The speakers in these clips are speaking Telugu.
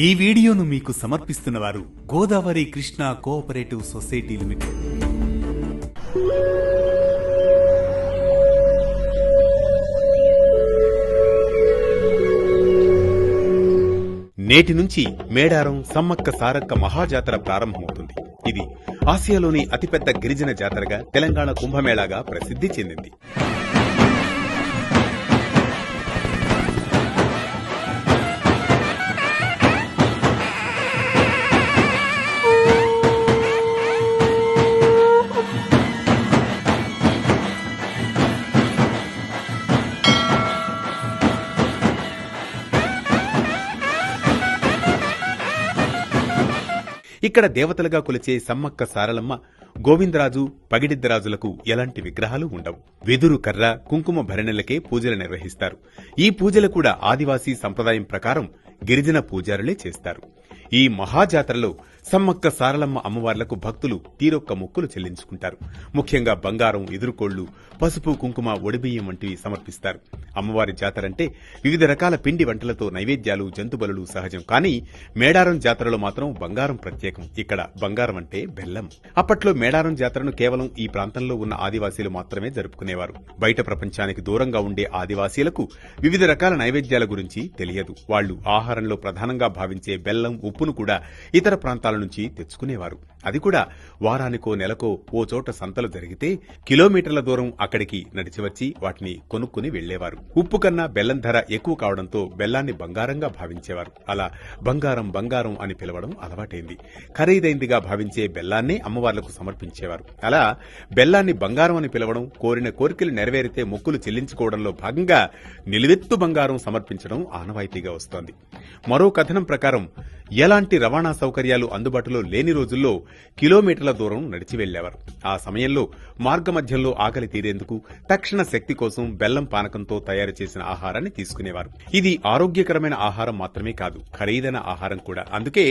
ఈ వీడియోను మీకు సమర్పిస్తున్నవారు Godavari Krishna cooperative society limited. నేటి నుంచి మేడారం సమ్మక్క సారక్క మహాజాతర ప్రారంభమవుతుంది. ఇది ఆసియాలోని అతిపెద్ద గిరిజన జాతరగా, తెలంగాణ కుంభమేళాగా ప్రసిద్ధి చెందింది. ఇక్కడ దేవతలుగా కొలిచే సమ్మక్క సారలమ్మ, గోవిందరాజు, పగిడిద్దరాజులకు ఎలాంటి విగ్రహాలు ఉండవు. వెదురు కర్ర, కుంకుమ భరణలకే పూజలు నిర్వహిస్తారు. ఈ పూజలు కూడా ఆదివాసీ సంప్రదాయం ప్రకారం గిరిజన పూజారులే చేస్తారు. ఈ మహాజాతరలో సమ్మక్క సారలమ్మ అమ్మవార్లకు భక్తులు తీరొక్క మొక్కులు చెల్లించుకుంటారు. ముఖ్యంగా బంగారం, ఎదురుకోళ్లు, పసుపు, కుంకుమ, ఒడిబియ్యం వంటివి సమర్పిస్తారు. అమ్మవారి జాతరంటే వివిధ రకాల పిండి వంటలతో నైవేద్యాలు, జంతుబలులు సహజం. కానీ మేడారం జాతరలో మాత్రం బంగారం ప్రత్యేకం. ఇక్కడ బంగారం అంటే బెల్లం. అప్పట్లో మేడారం జాతరను కేవలం ఈ ప్రాంతంలో ఉన్న ఆదివాసీలు మాత్రమే జరుపుకునేవారు. బయట ప్రపంచానికి దూరంగా ఉండే ఆదివాసీలకు వివిధ రకాల నైవేద్యాల గురించి తెలియదు. వాళ్లు ఆహారంలో ప్రధానంగా భావించే బెల్లం, ఉప్పును కూడా ఇతర ప్రాంతాల నుంచి తెచ్చుకునేవారు. అది కూడా వారానికో నెలకో ఓ చోట సంతలు జరిగితే కిలోమీటర్ల దూరం అక్కడికి నడిచి వచ్చి వాటిని కొనుక్కుని వెళ్లేవారు. ఉప్పు కన్నా బెల్లం ధర ఎక్కువ కావడంతో బెల్లాన్ని బంగారంగా భావించేవారు. అలా బంగారం బంగారం అని పిలవడం అలవాటైంది. ఖరీదైందిగా భావించే బెల్లాన్నే అమ్మవార్లకు సమర్పించేవారు. అలా బెల్లాన్ని బంగారం అని పిలవడం, కోరిన కోరికలు నెరవేరితే మొక్కులు చెల్లించుకోవడంలో భాగంగా నిలువెత్తు బంగారం సమర్పించడం ఆనవాయితీగా వస్తోంది. మరో కథనం ప్రకారం ఎలాంటి రవాణా సౌకర్యాలు అందుబాటులో లేని రోజుల్లో కిలోమీటర్ల దూరం నడిచి వెళ్లేవారు. ఆ సమయంలో మార్గమధ్యంలో ఆకలి తీరేందుకు తక్షణ శక్తి కోసం బెల్లం పానకంతో తయారు చేసిన ఆహారాన్ని తీసుకునేవారు. ఇది ఆరోగ్యకరమైన ఆహారం మాత్రమే కాదు, ఖరీదైన ఆహారం కూడా. అందుకే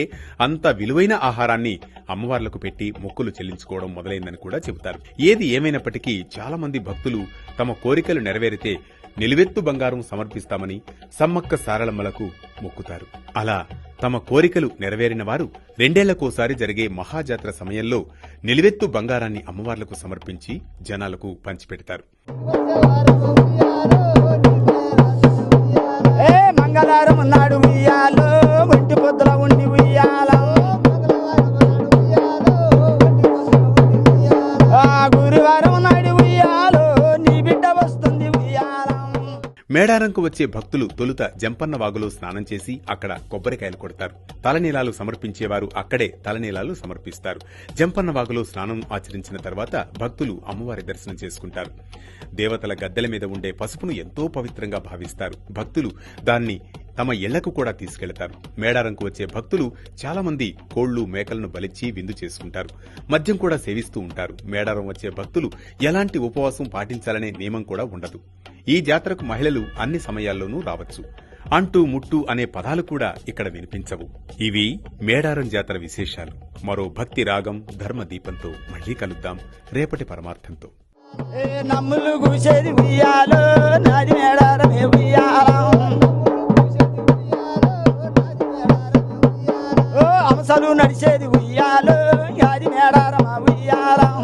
అంత విలువైన ఆహారాన్ని అమ్మవార్లకు పెట్టి మొక్కులు చెల్లించుకోవడం మొదలైందని కూడా చెబుతారు. ఏది ఏమైనప్పటికీ చాలా మంది భక్తులు తమ కోరికలు నెరవేరితే నిలువెత్తు బంగారం సమర్పిస్తామని సమ్మక్క సారలమ్మలకు మొక్కుతారు. అలా తమ కోరికలు నెరవేరిన వారు 2 ఏళ్లకోసారి జరిగే మహాజాతర సమయంలో నిలువెత్తు బంగారాన్ని అమ్మవార్లకు సమర్పించి జనాలకు పంచిపెడతారు. మంగళవారం నాడు ఉయ్యాలో, ఒంటి పొద్దుల ఉండి ఉయ్యాల, గురువారం నాడు ఉయ్యాలో, నీ బిడ్డ వస్తుంది ఉయ్యాల. మేడారంకు వచ్చే భక్తులు తొలుత జంపన్న వాగులో స్నానం చేసి అక్కడ కొబ్బరికాయలు కొడతారు. తలనీలాలు సమర్పించేవారు అక్కడే తలనీలాలు సమర్పిస్తారు. జంపన్న వాగులో స్నానం ఆచరించిన తర్వాత భక్తులు అమ్మవారి దర్శనం చేసుకుంటారు. దేవతల గద్దెల మీద ఉండే పసుపును ఎంతో పవిత్రంగా భావిస్తారు. భక్తులు దాన్ని తమ ఇళ్లకు కూడా తీసుకెళ్తారు. మేడారంకు వచ్చే భక్తులు చాలా మంది కోళ్లు, మేకలను బలిచ్చి విందు చేసుకుంటారు. మద్యం కూడా సేవిస్తూ ఉంటారు. మేడారం వచ్చే భక్తులు ఎలాంటి ఉపవాసం పాటించాలనే నియమం కూడా ఉండదు. ఈ జాతరకు మహిళలు అన్ని సమయాల్లోనూ రావచ్చు. అంటూ ముట్టు అనే పదాలు కూడా ఇక్కడ వినిపించవు. ఇవి మేడారం జాతర విశేషాలు. మరో భక్తి రాగం, ధర్మ దీపంతో మళ్లీ కలుద్దాం రేపటి పరమార్థంతో. నమ్ములు కూసేది ఉయ్యాలో, నాది మేడారమే ఉయ్యాలం, అంశాలు నడిచేది ఉయ్యాలో, అది మేడారమా ఉయ్యాలం.